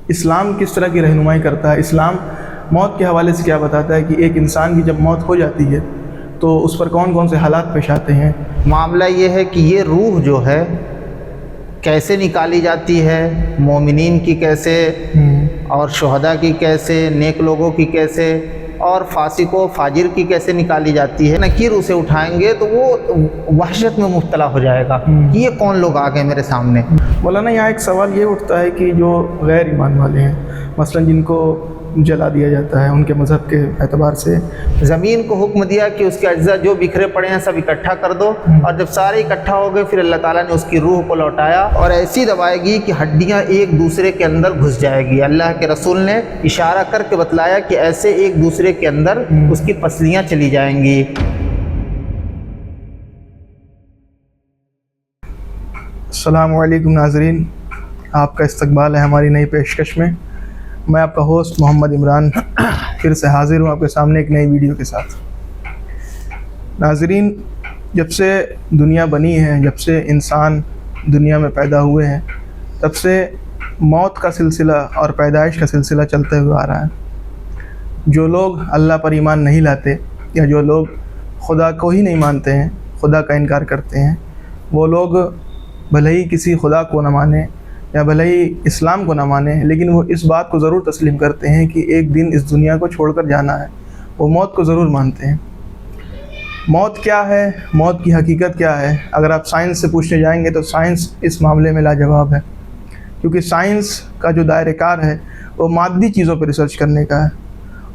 اسلام کس طرح کی رہنمائی کرتا ہے، اسلام موت کے حوالے سے کیا بتاتا ہے کہ ایک انسان کی جب موت ہو جاتی ہے تو اس پر کون کون سے حالات پیش آتے ہیں۔ معاملہ یہ ہے کہ یہ روح جو ہے کیسے نکالی جاتی ہے، مومنین کی کیسے، اور شہداء کی کیسے، نیک لوگوں کی کیسے، اور فاسق و فاجر کی کیسے نکالی جاتی ہے۔ نکیر اسے اٹھائیں گے تو وہ وحشت میں مبتلا ہو جائے گا کہ یہ کون لوگ آ گئے میرے سامنے۔ مولانا یہاں ایک سوال یہ اٹھتا ہے کہ جو غیر ایمان والے ہیں، مثلا جن کو جلا دیا جاتا ہے ان کے مذہب کے اعتبار سے، زمین کو حکم دیا کہ اس کے اجزاء جو بکھرے پڑے ہیں سب اکٹھا کر دو، اور جب سارے اکٹھا ہو گئے پھر اللہ تعالیٰ نے اس کی روح کو لوٹایا اور ایسی دبائے گی کہ ہڈیاں ایک دوسرے کے اندر گھس جائے گی۔ اللہ کے رسول نے اشارہ کر کے بتلایا کہ ایسے ایک دوسرے کے اندر اس کی پسلیاں چلی جائیں گی۔ السلام علیکم ناظرین، آپ کا استقبال ہے ہماری نئی پیشکش میں۔ میں آپ کا ہوسٹ محمد عمران پھر سے حاضر ہوں آپ کے سامنے ایک نئی ویڈیو کے ساتھ۔ ناظرین، جب سے دنیا بنی ہے، جب سے انسان دنیا میں پیدا ہوئے ہیں، تب سے موت کا سلسلہ اور پیدائش کا سلسلہ چلتے ہوئے آ رہا ہے۔ جو لوگ اللہ پر ایمان نہیں لاتے یا جو لوگ خدا کو ہی نہیں مانتے ہیں، خدا کا انکار کرتے ہیں، وہ لوگ بھلے ہی کسی خدا کو نہ مانیں یا بھلے ہی اسلام کو نہ مانیں، لیکن وہ اس بات کو ضرور تسلیم کرتے ہیں کہ ایک دن اس دنیا کو چھوڑ کر جانا ہے۔ وہ موت کو ضرور مانتے ہیں۔ موت کیا ہے، موت کی حقیقت کیا ہے؟ اگر آپ سائنس سے پوچھنے جائیں گے تو سائنس اس معاملے میں لاجواب ہے، کیونکہ سائنس کا جو دائرہ کار ہے وہ مادی چیزوں پر ریسرچ کرنے کا ہے،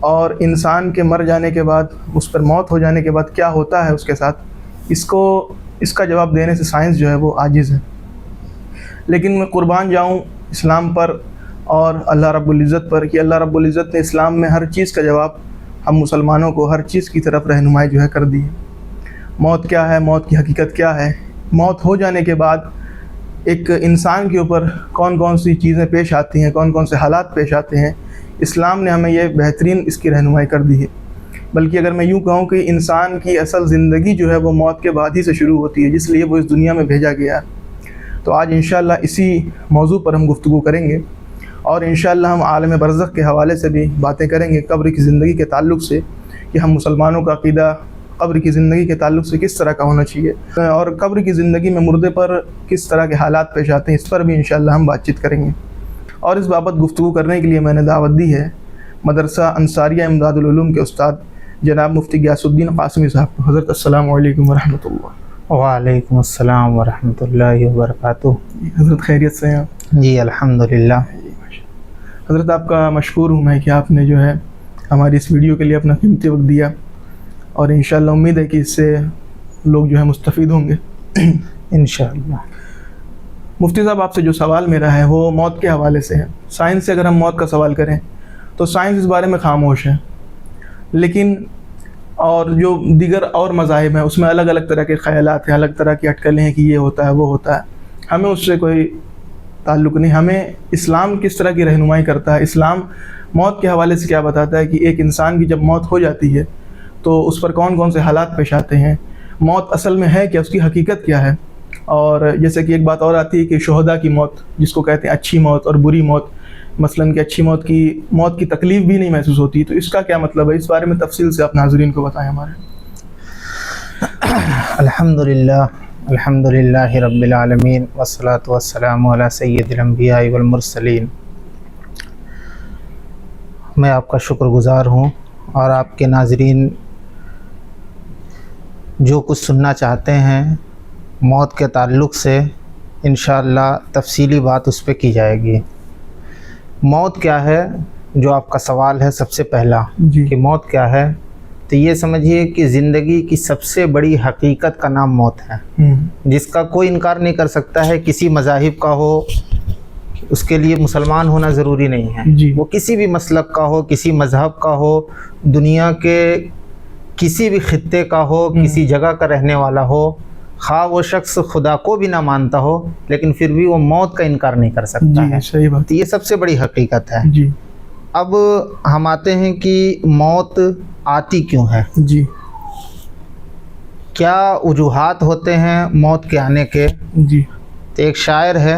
اور انسان کے مر جانے کے بعد، اس پر موت ہو جانے کے بعد کیا ہوتا ہے اس کے ساتھ، اس کا جواب دینے سے سائنس جو ہے وہ عاجز ہے۔ لیکن میں قربان جاؤں اسلام پر اور اللہ رب العزت پر کہ اللہ رب العزت نے اسلام میں ہر چیز کا جواب ہم مسلمانوں کو ہر چیز کی طرف رہنمائی جو ہے کر دی ہے۔ موت کیا ہے، موت کی حقیقت کیا ہے، موت ہو جانے کے بعد ایک انسان کے اوپر کون کون سی چیزیں پیش آتی ہیں، کون کون سے حالات پیش آتے ہیں، اسلام نے ہمیں یہ بہترین اس کی رہنمائی کر دی ہے۔ بلکہ اگر میں یوں کہوں کہ انسان کی اصل زندگی جو ہے وہ موت کے بعد ہی سے شروع ہوتی ہے، جس لیے وہ اس دنیا میں بھیجا گیا ہے۔ تو آج انشاءاللہ اسی موضوع پر ہم گفتگو کریں گے، اور انشاءاللہ ہم عالم برزخ کے حوالے سے بھی باتیں کریں گے، قبر کی زندگی کے تعلق سے کہ ہم مسلمانوں کا عقیدہ قبر کی زندگی کے تعلق سے کس طرح کا ہونا چاہیے، اور قبر کی زندگی میں مردے پر کس طرح کے حالات پیش آتے ہیں، اس پر بھی انشاءاللہ ہم بات چیت کریں گے۔ اور اس بابت گفتگو کرنے کے لیے میں نے دعوت دی ہے مدرسہ انصاریہ امداد العلوم کے استاد جناب مفتی غیاث الدین قاسمی صاحب کو۔ حضرت السلام علیکم ورحمۃ اللہ۔ وعلیکم السلام ورحمۃ اللہ وبرکاتہ۔ حضرت خیریت سے ہیں آپ؟ جی الحمدللہ۔ حضرت آپ کا مشکور ہوں میں کہ آپ نے جو ہے ہماری اس ویڈیو کے لیے اپنا قیمتی وقت دیا، اور انشاءاللہ امید ہے کہ اس سے لوگ جو ہے مستفید ہوں گے انشاءاللہ۔ مفتی صاحب، آپ سے جو سوال میرا ہے وہ موت کے حوالے سے ہے۔ سائنس سے اگر ہم موت کا سوال کریں تو سائنس اس بارے میں خاموش ہے، لیکن اور جو دیگر اور مذاہب ہیں اس میں الگ الگ طرح کے خیالات ہیں، الگ طرح کی اٹکلیں ہیں کہ یہ ہوتا ہے وہ ہوتا ہے۔ ہمیں اس سے کوئی تعلق نہیں۔ ہمیں اسلام کس طرح کی رہنمائی کرتا ہے، اسلام موت کے حوالے سے کیا بتاتا ہے کہ ایک انسان کی جب موت ہو جاتی ہے تو اس پر کون کون سے حالات پیش آتے ہیں، موت اصل میں ہے کیا، اس کی حقیقت کیا ہے۔ اور جیسے کہ ایک بات اور آتی ہے کہ شہداء کی موت، جس کو کہتے ہیں اچھی موت اور بری موت، مثلاً کہ اچھی موت کی تکلیف بھی نہیں محسوس ہوتی، تو اس کا کیا مطلب ہے؟ اس بارے میں تفصیل سے آپ ناظرین کو بتائیں ہمارے۔ الحمدللہ رب العالمین والصلاة والسلام علی سید الانبیاء والمرسلین۔ میں آپ کا شکر گزار ہوں، اور آپ کے ناظرین جو کچھ سننا چاہتے ہیں موت کے تعلق سے انشاءاللہ تفصیلی بات اس پہ کی جائے گی۔ موت کیا ہے جو آپ کا سوال ہے سب سے پہلا، کہ موت کیا ہے، تو یہ سمجھیے کہ زندگی کی سب سے بڑی حقیقت کا نام موت ہے، جس کا کوئی انکار نہیں کر سکتا ہے۔ کسی مذاہب کا ہو، اس کے لیے مسلمان ہونا ضروری نہیں ہے، وہ کسی بھی مسلک کا ہو، کسی مذہب کا ہو، دنیا کے کسی بھی خطے کا ہو، کسی جگہ کا رہنے والا ہو، خواہ وہ شخص خدا کو بھی نہ مانتا ہو، لیکن پھر بھی وہ موت کا انکار نہیں کر سکتا ہے۔ صحیح بات۔ یہ سب سے بڑی حقیقت ہے۔ اب ہم آتے ہیں کہ موت آتی کیوں ہے، کیا وجوہات ہوتے ہیں موت کے آنے کے۔ تو ایک شاعر ہے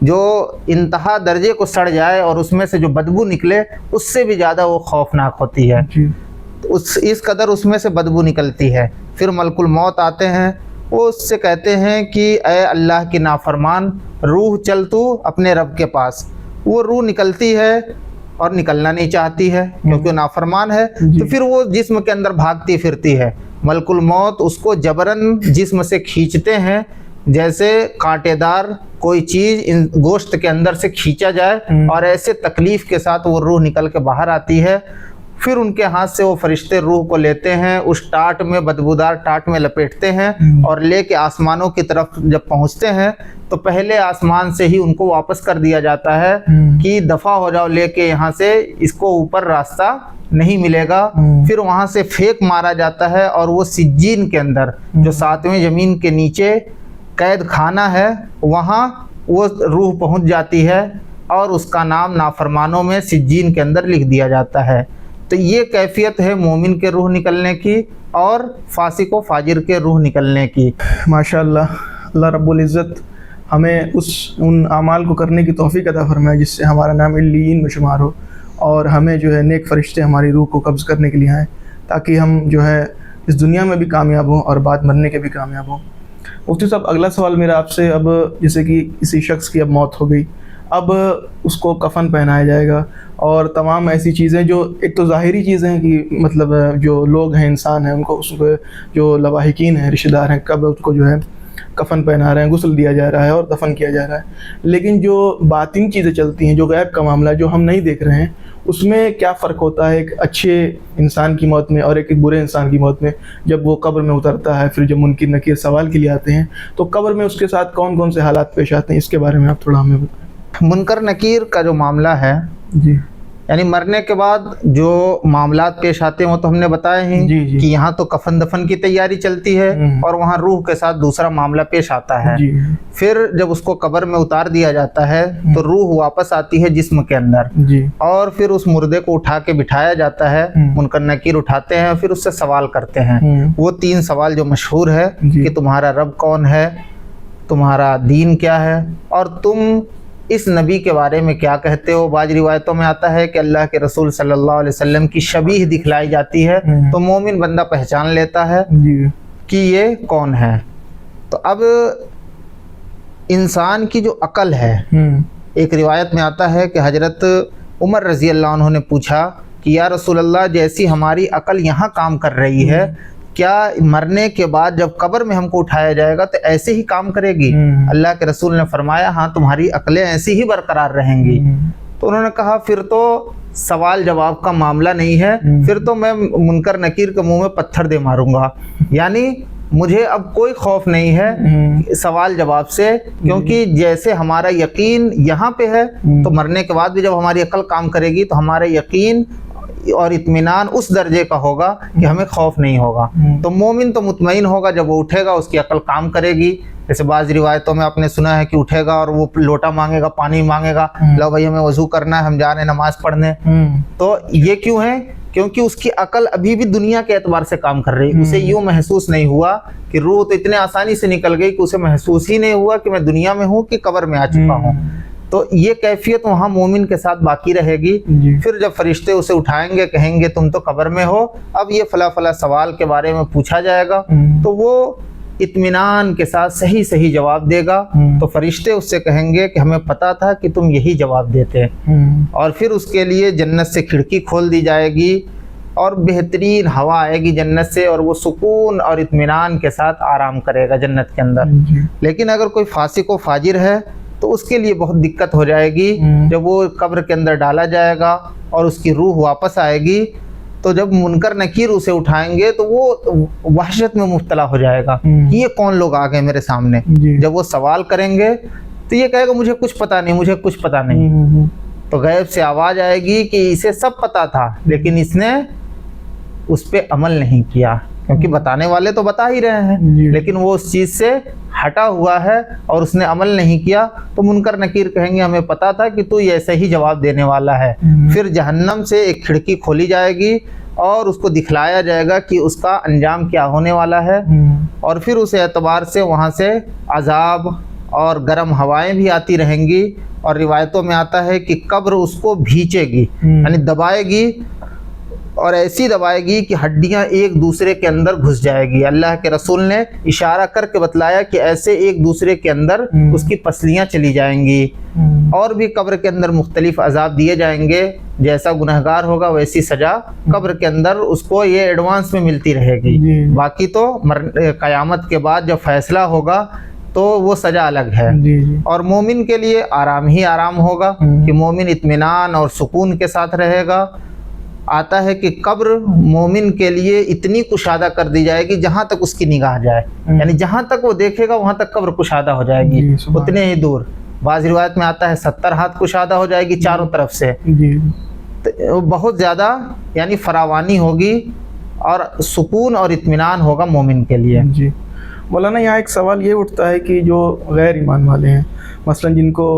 جو انتہا درجے کو سڑ جائے اور اس میں سے جو بدبو نکلے اس سے بھی زیادہ وہ خوفناک ہوتی ہے. جی اس قدر اس میں سے بدبو نکلتی ہے. پھر ملک الموت آتے ہیں، وہ اس سے کہتے ہیں کہ اے اللہ کی نافرمان، روح چل تو اپنے رب کے پاس. وہ روح نکلتی ہے اور نکلنا نہیں چاہتی ہے کیونکہ نافرمان ہے. تو پھر وہ جسم کے اندر بھاگتی پھرتی ہے. ملک الموت اس کو جبراً جسم سے کھینچتے ہیں، جیسے کانٹے دار کوئی چیز گوشت کے اندر سے کھینچا جائے، اور ایسے تکلیف کے ساتھ وہ روح نکل کے باہر آتی ہے. پھر ان کے ہاتھ سے وہ فرشتے روح کو لیتے ہیں، اس ٹاٹ میں، بدبودار ٹاٹ میں لپیٹتے ہیں، اور لے کے آسمانوں کی طرف جب پہنچتے ہیں تو پہلے آسمان سے ہی ان کو واپس کر دیا جاتا ہے کہ دفع ہو جاؤ لے کے یہاں سے، اس کو اوپر راستہ نہیں ملے گا. پھر وہاں سے پھینک مارا جاتا ہے، اور وہ سجین کے اندر جو 7ویں زمین کے نیچے قید خانہ ہے وہاں وہ روح پہنچ جاتی ہے، اور اس کا نام نافرمانوں میں سجین کے اندر لکھ دیا جاتا ہے. تو یہ کیفیت ہے مومن کے روح نکلنے کی اور فاسق و فاجر کے روح نکلنے کی. ماشاءاللہ، اللہ رب العزت ہمیں ان اعمال کو کرنے کی توفیق عطا فرمائے جس سے ہمارا نام علیین میں شمار ہو، اور ہمیں جو ہے نیک فرشتے ہماری روح کو قبض کرنے کے لیے آئیں، تاکہ ہم جو ہے اس دنیا میں بھی کامیاب ہوں اور بعد مرنے کے بھی کامیاب ہوں. مفتی صاحب، اگلا سوال میرا آپ سے، اب جیسے کہ کسی شخص کی اب موت ہو گئی، اب اس کو کفن پہنایا جائے گا، اور تمام ایسی چیزیں جو ایک تو ظاہری چیزیں ہیں کہ مطلب جو لوگ ہیں، انسان ہیں، ان کو اس کو جو لواحقین ہیں، رشتہ دار ہیں، کب اس کو جو ہے کفن پہنا رہے ہیں، غسل دیا جا رہا ہے اور دفن کیا جا رہا ہے. لیکن جو باطن چیزیں چلتی ہیں، جو غیب کا معاملہ جو ہم نہیں دیکھ رہے ہیں، اس میں کیا فرق ہوتا ہے ایک اچھے انسان کی موت میں اور ایک برے انسان کی موت میں؟ جب وہ قبر میں اترتا ہے، پھر جب منکر نکیر سوال کے لیے آتے ہیں، تو قبر میں اس کے ساتھ کون کون سے حالات پیش آتے ہیں، اس کے بارے میں آپ تھوڑا ہمیں بتائیں. منکر نکیر کا جو معاملہ ہے، جی، یعنی مرنے کے بعد جو معاملات پیش آتے ہیں وہ تو ہم نے بتائے ہیں. جی جی. کہ یہاں تو کفن دفن کی تیاری چلتی ہے، اور وہاں روح کے ساتھ دوسرا معاملہ پیش آتا ہے. جی پھر جب اس کو قبر میں اتار دیا جاتا ہے تو روح واپس آتی ہے جسم کے اندر، جی، اور پھر اس مردے کو اٹھا کے بٹھایا جاتا ہے. منکر نکیر اٹھاتے ہیں، پھر اس سے سوال کرتے ہیں. وہ 3 سوال جو مشہور ہے کہ تمہارا رب کون ہے، تمہارا دین کیا ہے، اور تم اس نبی کے بارے میں کیا کہتے ہو. بعض روایتوں میں آتا ہے کہ اللہ کے رسول صلی اللہ علیہ وسلم کی شبیہ دکھلائی جاتی ہے، تو مومن بندہ پہچان لیتا ہے کہ یہ کون ہے. تو اب انسان کی جو عقل ہے، ایک روایت میں آتا ہے کہ حضرت عمر رضی اللہ عنہ نے پوچھا کہ یا رسول اللہ، جیسی ہماری عقل یہاں کام کر رہی ہے، کیا مرنے کے بعد جب قبر میں ہم کو اٹھایا جائے گا تو ایسے ہی کام کرے گی؟ اللہ کے رسول نے فرمایا ہاں، تمہاری عقلیں ایسی ہی برقرار رہیں گی. تو انہوں نے کہا پھر تو سوال جواب کا معاملہ نہیں ہے، پھر تو میں منکر نکیر کے منہ میں پتھر دے ماروں گا. یعنی مجھے اب کوئی خوف نہیں ہے سوال جواب سے، کیونکہ جیسے ہمارا یقین یہاں پہ ہے، تو مرنے کے بعد بھی جب ہماری عقل کام کرے گی تو ہمارا یقین اور اطمینان اس درجے کا ہوگا کہ ہمیں خوف نہیں ہوگا. تو مومن تو مطمئن ہوگا جب وہ اٹھے گا، اس کی عقل کام کرے گی. جیسے بعض روایتوں میں آپ نے سنا ہے کہ اٹھے گا اور وہ لوٹا مانگے گا، پانی مانگے گا، لو بھائی ہمیں وضو کرنا ہے، ہم جا رہے ہیں نماز پڑھنے. تو یہ کیوں ہے؟ کیونکہ اس کی عقل ابھی بھی دنیا کے اعتبار سے کام کر رہی ہے. اسے یوں محسوس نہیں ہوا کہ روح تو اتنے آسانی سے نکل گئی کہ اسے محسوس ہی نہیں ہوا کہ میں دنیا میں ہوں کہ قبر میں آ چکا ہوں. تو یہ کیفیت وہاں مومن کے ساتھ باقی رہے گی. پھر جب فرشتے اسے اٹھائیں گے، کہیں گے تم تو قبر میں ہو، اب یہ فلاں فلاں سوال کے بارے میں پوچھا جائے گا، تو وہ اطمینان کے ساتھ صحیح جواب دے گا. تو فرشتے اس سے کہیں گے کہ ہمیں پتا تھا کہ تم یہی جواب دیتے. اور پھر اس کے لیے جنت سے کھڑکی کھول دی جائے گی، اور بہترین ہوا آئے گی جنت سے، اور وہ سکون اور اطمینان کے ساتھ آرام کرے گا جنت کے اندر. لیکن اگر کوئی فاسق و فاجر ہے تو اس کے لیے بہت دقت ہو جائے گی. جب وہ قبر کے اندر ڈالا جائے گا اور اس کی روح واپس آئے گی، تو جب منکر نکیر اسے اٹھائیں گے تو وہ وحشت میں مبتلا ہو جائے گا کہ یہ کون لوگ آ گئے میرے سامنے. جب وہ سوال کریں گے تو یہ کہے گا مجھے کچھ پتا نہیں، مجھے کچھ پتا نہیں. تو غیب سے آواز آئے گی کہ اسے سب پتا تھا لیکن اس نے اس پہ عمل نہیں کیا، کیونکہ بتانے والے تو بتا ہی رہے ہیں، لیکن وہ اس چیز سے ہٹا ہوا ہے اور اس نے عمل نہیں کیا. تو منکر نکیر کہیں گے ہمیں پتا تھا کہ تو ایسے ہی جواب دینے والا ہے. پھر جہنم سے ایک کھڑکی کھولی جائے گی اور اس کو دکھلایا جائے گا کہ اس کا انجام کیا ہونے والا ہے. اور پھر اس اعتبار سے وہاں سے عذاب اور گرم ہوائیں بھی آتی رہیں گی، اور روایتوں میں آتا ہے کہ قبر اس کو بھینچے گی، یعنی دبائے گی، اور ایسی دبائے گی کہ ہڈیاں ایک دوسرے کے اندر گھس جائے گی۔ اللہ کے رسول نے اشارہ کر کے بتلایا کہ ایسے ایک دوسرے کے اندر اس کی پسلیاں چلی جائیں گی، اور بھی قبر کے اندر مختلف عذاب دیے جائیں گے، جیسا گنہگار ہوگا ویسی سزا قبر کے اندر اس کو یہ ایڈوانس میں ملتی رہے گی۔ باقی تو قیامت کے بعد جب فیصلہ ہوگا تو وہ سزا الگ ہے۔ اور مومن کے لیے آرام ہی آرام ہوگا کہ مومن اطمینان اور سکون کے ساتھ رہے گا۔ آتا ہے کہ قبر مومن کے لیے اتنی کشادہ کر دی جائے گی جہاں تک اس کی نگاہ جائے، یعنی جہاں تک وہ دیکھے گا وہاں تک قبر کشادہ ہو جائے گی، اتنے ہی دور۔ بعض روایت میں آتا ہے 70 ہاتھ کشادہ ہو جائے گی چاروں طرف سے، بہت زیادہ یعنی فراوانی ہوگی اور سکون اور اطمینان ہوگا مومن کے لیے۔ جی مولانا، یہاں ایک سوال یہ اٹھتا ہے کہ جو غیر ایمان والے ہیں، مثلا جن کو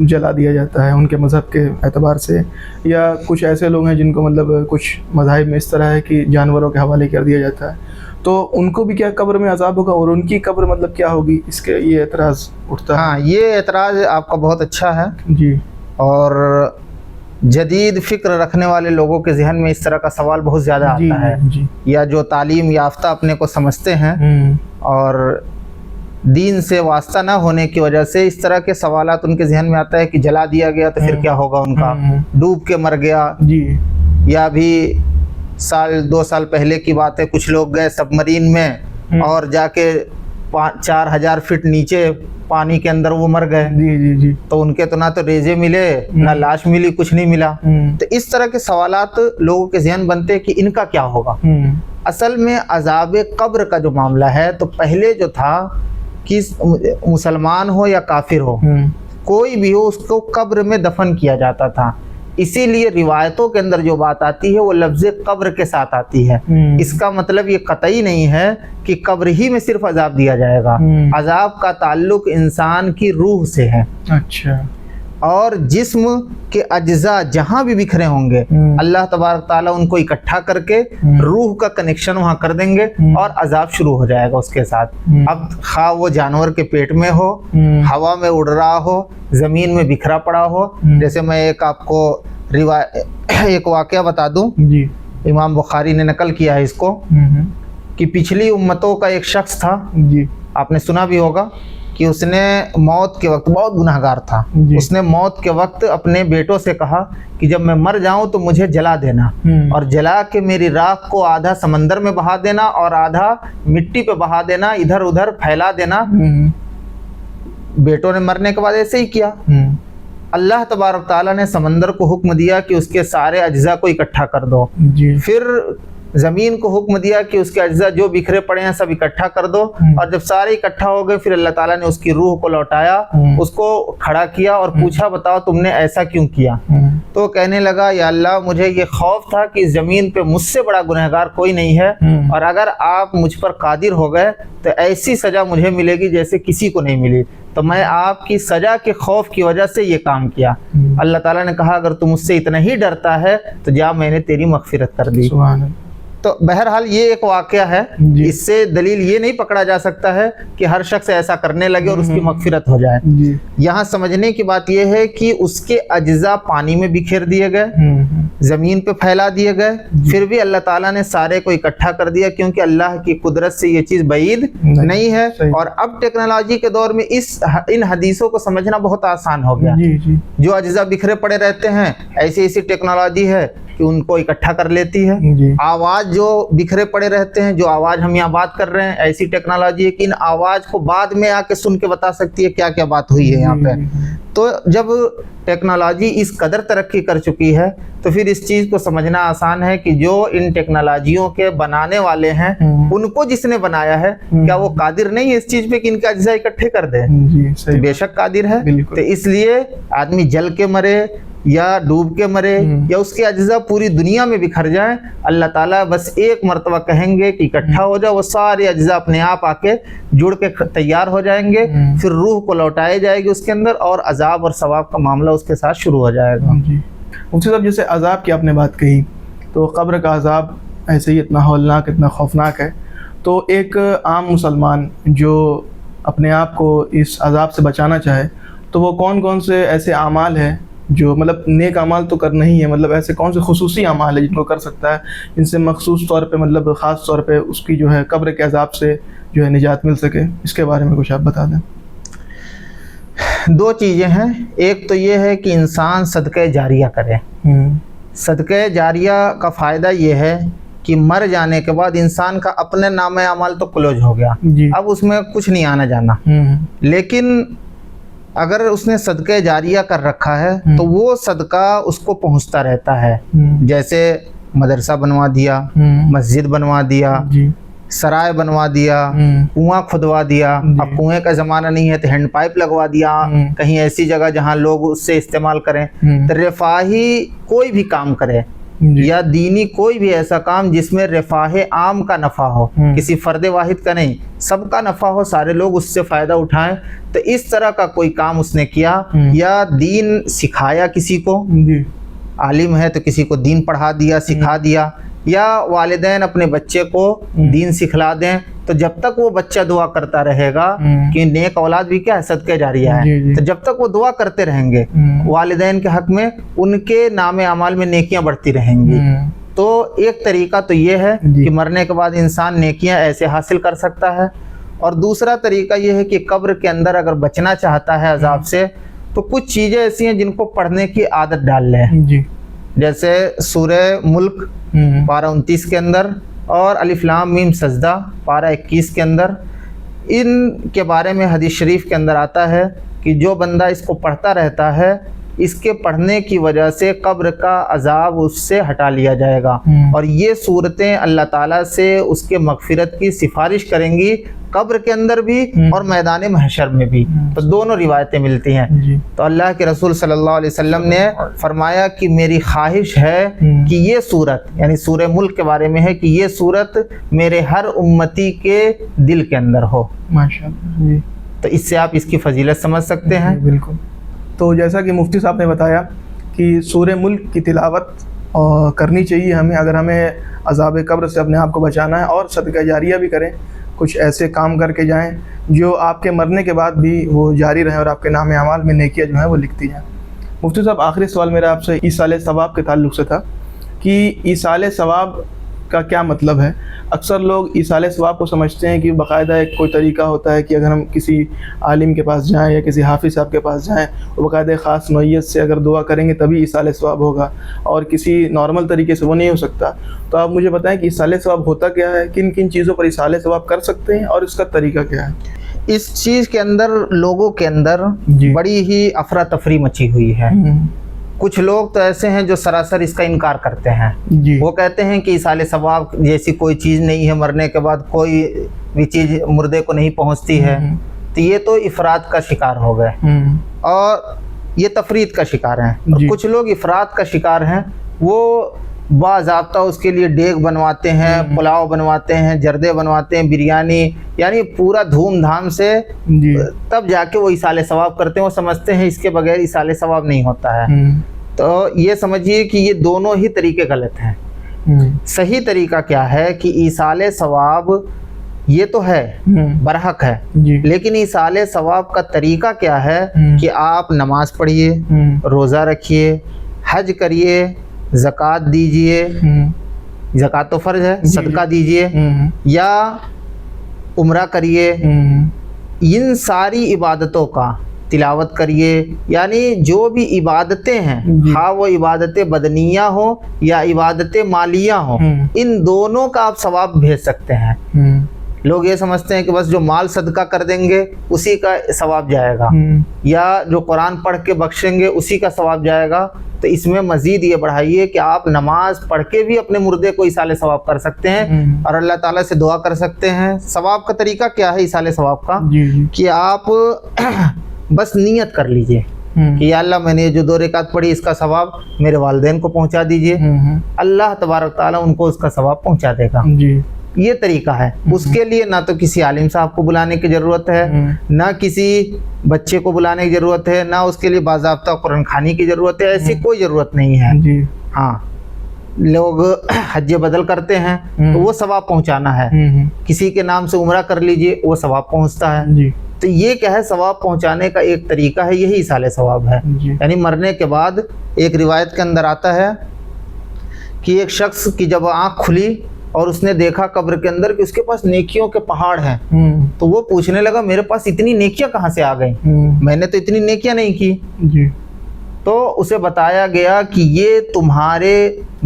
جلا دیا جاتا ہے ان کے مذہب کے اعتبار سے، یا کچھ ایسے لوگ ہیں جن کو مطلب کچھ مذاہب میں اس طرح ہے کہ جانوروں کے حوالے کر دیا جاتا ہے، تو ان کو بھی کیا قبر میں عذاب ہوگا، اور ان کی قبر مطلب کیا ہوگی؟ اس کے یہ اعتراض اٹھتا ہے۔ ہاں، یہ اعتراض آپ کا بہت اچھا ہے، جی، اور جدید فکر رکھنے والے لوگوں کے ذہن میں اس طرح کا سوال بہت زیادہ آتا ہے، یا جو تعلیم یافتہ اپنے کو سمجھتے ہیں اور دین سے واسطہ نہ ہونے کی وجہ سے اس طرح کے سوالات ان کے ذہن میں آتا ہے کہ جلا دیا گیا تو پھر کیا ہوگا ان کا، ڈوب کے مر گیا، یا بھی 2 سال پہلے کی بات ہے، کچھ لوگ گئے سب مرین میں اور جا کے 4000 فٹ نیچے پانی کے اندر وہ مر گئے، تو ان کے تو نہ تو ریزے ملے نہ لاش ملی، کچھ نہیں ملا۔ تو اس طرح کے سوالات لوگوں کے ذہن بنتے کہ ان کا کیا ہوگا۔ اصل میں عذاب قبر کا جو معاملہ ہے، تو پہلے جو تھا کہ مسلمان ہو یا کافر ہو، کوئی بھی ہو، اس کو قبر میں دفن کیا جاتا تھا۔ اسی لیے روایتوں کے اندر جو بات آتی ہے وہ لفظ قبر کے ساتھ آتی ہے۔ اس کا مطلب یہ قطعی نہیں ہے کہ قبر ہی میں صرف عذاب دیا جائے گا، عذاب کا تعلق انسان کی روح سے ہے۔ اچھا، اور جسم کے اجزاء جہاں بھی بکھرے ہوں گے، اللہ تبارک تعالیٰ ان کو اکٹھا کر کے روح کا کنیکشن وہاں کر دیں گے، اور عذاب شروع ہو جائے گا اس کے ساتھ۔ اب خواہ وہ جانور کے پیٹ میں ہو، ہوا میں اڑ رہا ہو، زمین میں بکھرا پڑا ہو۔ جیسے میں آپ کو ایک واقعہ بتا دوں، امام بخاری نے نقل کیا ہے اس کو، کہ پچھلی امتوں کا ایک شخص تھا، آپ نے سنا بھی ہوگا، کہ اس نے موت کے وقت، بہت گناہگار تھا، اس نے موت کے وقت اپنے بیٹوں سے کہا کہ جب میں مر جاؤں تو مجھے جلا دینا، اور جلا کے میری راکھ کو آدھا سمندر میں بہا دینا اور آدھا مٹی پہ بہا دینا، ادھر ادھر پھیلا دینا۔ بیٹوں نے مرنے کے بعد ایسے ہی کیا۔ اللہ تبارک تعالیٰ نے سمندر کو حکم دیا کہ اس کے سارے اجزاء کو اکٹھا کر دو، پھر زمین کو حکم دیا کہ اس کے اجزاء جو بکھرے پڑے ہیں سب اکٹھا کر دو، اور جب سارے اکٹھا ہو گئے پھر اللہ تعالیٰ نے اس کی روح کو لوٹایا، اس کو کھڑا کیا اور پوچھا بتاؤ تم نے ایسا کیوں کیا؟ تو کہنے لگا یا اللہ مجھے یہ خوف تھا کہ اس زمین پہ مجھ سے بڑا گنہگار کوئی نہیں ہے، اور اگر آپ مجھ پر قادر ہو گئے تو ایسی سزا مجھے ملے گی جیسے کسی کو نہیں ملی، تو میں آپ کی سزا کے خوف کی وجہ سے یہ کام کیا۔ اللہ تعالیٰ نے کہا اگر تم مجھ سے اتنا ہی ڈرتا ہے تو جا میں نے تیری مغفرت کر دی۔ تو بہرحال یہ ایک واقعہ ہے، اس سے دلیل یہ نہیں پکڑا جا سکتا ہے کہ ہر شخص ایسا کرنے لگے اور اس کی مغفرت ہو جائے۔ یہاں سمجھنے کی بات یہ ہے کہ اس کے اجزاء پانی میں بکھیر دیے گئے، زمین پہ پھیلا دیے گئے، پھر بھی اللہ تعالیٰ نے سارے کو اکٹھا کر دیا، کیونکہ اللہ کی قدرت سے یہ چیز بعید نہیں ہے۔ اور اب ٹیکنالوجی کے دور میں ان حدیثوں کو سمجھنا بہت آسان ہو گیا۔ جو اجزاء بکھرے پڑے رہتے ہیں، ایسی ٹیکنالوجی ہے کہ ان کو اکٹھا کر لیتی ہے۔ آواز جو بکھرے پڑے رہتے ہیں، جو آواز ہم یہاں بات کر رہے ہیں، ایسی ٹیکنالوجی ہے کہ ان آواز کو بعد میں آ کے سن کے بتا سکتی ہے کیا کیا بات ہوئی ہے یہاں پہ۔ تو جب ٹیکنالوجی اس قدر ترقی کر چکی ہے تو پھر اس چیز کو سمجھنا آسان ہے کہ جو ان ٹیکنالوجیوں کے بنانے والے ہیں، ان کو جس نے بنایا ہے، کیا وہ قادر نہیں ہے اس چیز پہ کہ ان کے اجزاء اکٹھے کر دے؟ بے شک قادر ہے۔ تو اس لیے آدمی جل کے مرے یا ڈوب کے مرے یا اس کے اجزاء پوری دنیا میں بکھر جائیں، اللہ تعالیٰ بس ایک مرتبہ کہیں گے کہ اکٹھا ہو جاؤ، وہ سارے اجزاء اپنے آپ آ کے جڑ کے تیار ہو جائیں گے، پھر روح کو لوٹائے جائے گی اس کے اندر، اور عذاب اور ثواب کا معاملہ اس کے ساتھ شروع ہو جائے گا۔ مفتی صاحب، جیسے عذاب کی آپ نے بات کہی، تو قبر کا عذاب ایسے ہی اتنا ہولناک، اتنا خوفناک ہے، تو ایک عام مسلمان جو اپنے آپ کو اس عذاب سے بچانا چاہے تو وہ کون کون سے ایسے اعمال ہیں جو مطلب نیک اعمال تو کرنا ہی ہے، مطلب ایسے کون سے خصوصی اعمال ہیں جن کو کر سکتا ہے، جن سے مخصوص طور پہ مطلب خاص طور پہ اس کی جو ہے قبر کے عذاب سے جو ہے نجات مل سکے؟ اس کے بارے میں کچھ آپ بتا دیں۔ دو چیزیں ہیں، ایک تو یہ ہے کہ انسان صدقہ جاریہ کرے۔ صدقہ جاریہ کا فائدہ یہ ہے کہ مر جانے کے بعد انسان کا اپنے نام اعمال تو کلوز ہو گیا، جی اب اس میں کچھ نہیں آنا جانا، لیکن اگر اس نے صدقہ جاریہ کر رکھا ہے تو وہ صدقہ اس کو پہنچتا رہتا ہے، جیسے مدرسہ بنوا دیا، مسجد بنوا دیا، جی سرائے بنوا دیا، کنواں کھدوا دیا، اب کنویں کا زمانہ نہیں ہے تو ہینڈ پائپ لگوا دیا کہیں ایسی جگہ جہاں لوگ اس سے استعمال کریں۔ تو رفاہی کوئی بھی کام کرے یا دینی کوئی بھی ایسا کام جس میں رفاہ عام کا نفع ہو، کسی فرد واحد کا نہیں، سب کا نفع ہو، سارے لوگ اس سے فائدہ اٹھائیں، تو اس طرح کا کوئی کام اس نے کیا، یا دین سکھایا کسی کو، جی عالم ہے تو کسی کو دین پڑھا دیا، سکھا دیا، یا والدین اپنے بچے کو دین سکھلا دیں، تو جب تک وہ بچہ دعا کرتا رہے گا کہ نیک اولاد بھی کیا ہے، صدقہ جاریہ ہے، تو جب تک وہ دعا کرتے رہیں گے والدین کے حق میں، ان کے نام اعمال میں نیکیاں بڑھتی رہیں گی۔ تو ایک طریقہ تو یہ ہے کہ مرنے کے بعد انسان نیکیاں ایسے حاصل کر سکتا ہے، اور دوسرا طریقہ یہ ہے کہ قبر کے اندر اگر بچنا چاہتا ہے عذاب سے تو کچھ چیزیں ایسی ہیں جن کو پڑھنے کی عادت ڈال لیں، جیسے سورہ ملک پارہ 29 کے اندر اور الف لام میم سجدہ پارہ 21 کے اندر، ان کے بارے میں حدیث شریف کے اندر آتا ہے کہ جو بندہ اس کو پڑھتا رہتا ہے اس کے پڑھنے کی وجہ سے قبر کا عذاب اس سے ہٹا لیا جائے گا، اور یہ صورتیں اللہ تعالیٰ سے اس کے مغفرت کی سفارش کریں گی، قبر کے اندر بھی اور میدان محشر میں بھی، تو دونوں روایتیں ملتی ہیں۔ تو اللہ کے رسول صلی اللہ علیہ وسلم نے فرمایا کہ میری خواہش ہے کہ یہ صورت، یعنی سورہ ملک کے بارے میں ہے کہ یہ صورت میرے ہر امتی کے دل کے اندر ہو۔ ماشاءاللہ جی، تو اس سے آپ اس کی فضیلت سمجھ سکتے ہیں۔ بالکل۔ تو جیسا کہ مفتی صاحب نے بتایا کہ سورہ ملک کی تلاوت کرنی چاہیے ہمیں اگر ہمیں عذاب قبر سے اپنے آپ کو بچانا ہے، اور صدقہ جاریہ بھی کریں، کچھ ایسے کام کر کے جائیں جو آپ کے مرنے کے بعد بھی وہ جاری رہیں اور آپ کے نام اعمال میں نیکیاں جو ہیں وہ لکھتی جائیں۔ مفتی صاحب، آخری سوال میرا آپ سے ایصال ثواب کے تعلق سے تھا کہ ایصال ثواب کا کیا مطلب ہے؟ اکثر لوگ ایصال ثواب کو سمجھتے ہیں کہ باقاعدہ ایک کوئی طریقہ ہوتا ہے کہ اگر ہم کسی عالم کے پاس جائیں یا کسی حافظ صاحب کے پاس جائیں، وہ باقاعدہ خاص نوعیت سے اگر دعا کریں گے تبھی ایصال ثواب ہوگا، اور کسی نارمل طریقے سے وہ نہیں ہو سکتا۔ تو آپ مجھے بتائیں کہ ایصال ثواب ہوتا کیا ہے، کن کن چیزوں پر ایصال ثواب کر سکتے ہیں، اور اس کا طریقہ کیا ہے؟ اس چیز کے اندر لوگوں کے اندر جی بڑی ہی افراتفری مچی ہوئی ہے۔ کچھ لوگ تو ایسے ہیں جو سراسر اس کا انکار کرتے ہیں، جی وہ کہتے ہیں کہ ایصال ثواب جیسی کوئی چیز نہیں ہے، مرنے کے بعد کوئی بھی چیز مردے کو نہیں پہنچتی ہے، تو یہ تو افراد کا شکار ہو گئے اور یہ تفرید کا شکار ہیں۔ اور کچھ لوگ افراد کا شکار ہیں، وہ باضابطہ اس کے لیے دیگ بنواتے ہیں، پلاؤ بنواتے ہیں، جردے بنواتے ہیں، بریانی، یعنی پورا دھوم دھام سے، جی تب جا کے وہ ایصال ثواب کرتے ہیں۔ وہ سمجھتے ہیں اس کے بغیر ایصال ثواب نہیں ہوتا ہے۔ تو یہ سمجھیے کہ یہ دونوں ہی طریقے غلط ہیں۔ صحیح طریقہ کیا ہے کہ ایصال ثواب یہ تو ہے، برحق ہے، لیکن ایصال ثواب کا طریقہ کیا ہے کہ آپ نماز پڑھیے، روزہ رکھیے، حج کریے، زکوٰۃ دیجئے، زکوٰۃ تو فرض ہے، صدقہ دیجئے، یا عمرہ کریے، ان ساری عبادتوں کا تلاوت کریے، یعنی جو بھی عبادتیں ہیں، خواہ وہ عبادتیں بدنیہ ہوں یا عبادتیں مالیہ ہوں، ان دونوں کا آپ ثواب بھیج سکتے ہیں۔ لوگ یہ سمجھتے ہیں کہ بس جو مال صدقہ کر دیں گے اسی کا ثواب جائے گا، یا جو قرآن پڑھ کے بخشیں گے اسی کا ثواب جائے گا۔ تو اس میں مزید یہ بڑھائیے کہ آپ نماز پڑھ کے بھی اپنے مردے کو ایصال ثواب کر سکتے ہیں اور اللہ تعالیٰ سے دعا کر سکتے ہیں۔ ثواب کا طریقہ کیا ہے ایصال ثواب کا؟ کہ آپ بس نیت کر لیجئے کہ یا اللہ میں نے جو 2 رکعت پڑھی اس کا ثواب میرے والدین کو پہنچا دیجئے، اللہ تبارک تعالیٰ ان کو اس کا ثواب پہنچا دے گا۔ یہ طریقہ ہے۔ اس کے لیے نہ تو کسی عالم صاحب کو بلانے کی ضرورت ہے، نہ کسی بچے کو بلانے کی ضرورت ہے، نہ اس کے لیے باضابطہ قرآن خوانی کی ضرورت ہے، ایسی کوئی ضرورت نہیں ہے۔ ہاں، لوگ حج بدل کرتے ہیں تو وہ ثواب پہنچانا ہے، کسی کے نام سے عمرہ کر لیجئے وہ ثواب پہنچتا ہے۔ تو یہ کیا ہے، ثواب پہنچانے کا ایک طریقہ ہے، یہی ایصال ثواب ہے. جی یعنی مرنے کے بعد ایک روایت کے اندر آتا ہے کہ ایک شخص کی جب آنکھ کھلی اور اس نے دیکھا قبر کے اندر کہ اس کے پاس نیکیوں کے پہاڑ ہیں، تو وہ پوچھنے لگا میرے پاس اتنی نیکیاں کہاں سے آ گئیں، میں نے تو اتنی نیکیاں نہیں کی. جی تو اسے بتایا گیا کہ یہ تمہارے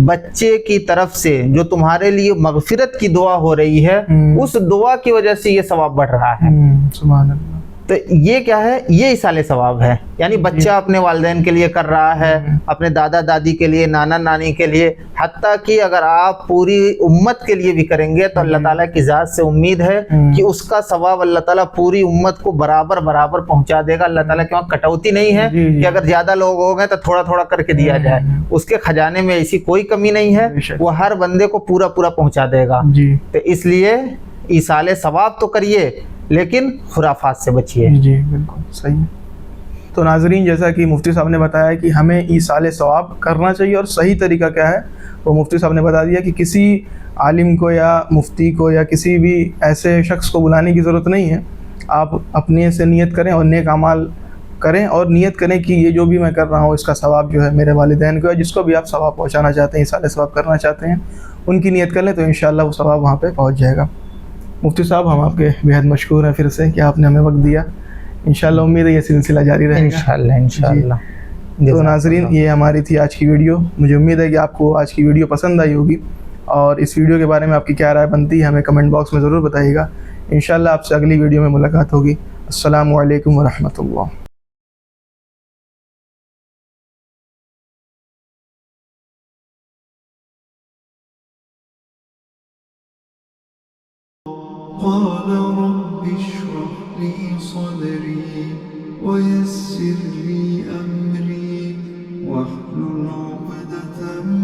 بچے کی طرف سے جو تمہارے لیے مغفرت کی دعا ہو رہی ہے، اس دعا کی وجہ سے یہ ثواب بڑھ رہا ہے. سبحان اللہ. تو یہ کیا ہے، یہ ایصال ثواب ہے. یعنی بچہ اپنے والدین کے لیے کر رہا ہے، اپنے دادا دادی کے لیے، نانا نانی کے لیے، حتیٰ کہ اگر آپ پوری امت کے لیے بھی کریں گے تو اللہ تعالیٰ کی ذات سے امید ہے کہ اس کا ثواب اللہ تعالیٰ پوری امت کو برابر برابر پہنچا دے گا. اللہ تعالیٰ کے وہاں کٹوتی نہیں ہے کہ اگر زیادہ لوگ ہو گئے تو تھوڑا تھوڑا کر کے دیا جائے. اس کے خزانے میں ایسی کوئی کمی نہیں ہے، وہ ہر بندے کو پورا پورا پہنچا دے گا. تو اس لیے ایصال ثواب تو کریے لیکن خرافات سے بچیے. جی بالکل صحیح ہے. تو ناظرین، جیسا کہ مفتی صاحب نے بتایا کہ ہمیں ایصال ثواب کرنا چاہیے، اور صحیح طریقہ کیا ہے وہ مفتی صاحب نے بتا دیا کہ کسی عالم کو یا مفتی کو یا کسی بھی ایسے شخص کو بلانے کی ضرورت نہیں ہے. آپ اپنے سے نیت کریں اور نیک اعمال کریں، اور نیت کریں کہ یہ جو بھی میں کر رہا ہوں اس کا ثواب جو ہے میرے والدین کو، یا جس کو بھی آپ ثواب پہنچانا چاہتے ہیں، ایصال ثواب کرنا چاہتے ہیں، ان کی نیت کر لیں تو انشاءاللہ وہ ثواب وہاں پہ پہنچ جائے گا. مفتی صاحب، ہم آپ کے بہت مشکور ہیں پھر سے کہ آپ نے ہمیں وقت دیا. انشاءاللہ امید ہے یہ سلسلہ جاری رہے گا انشاءاللہ. تو ناظرین، یہ ہماری تھی آج کی ویڈیو. مجھے امید ہے کہ آپ کو آج کی ویڈیو پسند آئی ہوگی، اور اس ویڈیو کے بارے میں آپ کی کیا رائے بنتی ہے ہمیں کمنٹ باکس میں ضرور بتائیے گا. انشاءاللہ آپ سے اگلی ویڈیو میں ملاقات ہوگی. السلام علیکم ورحمۃ اللہ. قال رب اشرح لي صدري ويسر لي أمري واحلل عقدة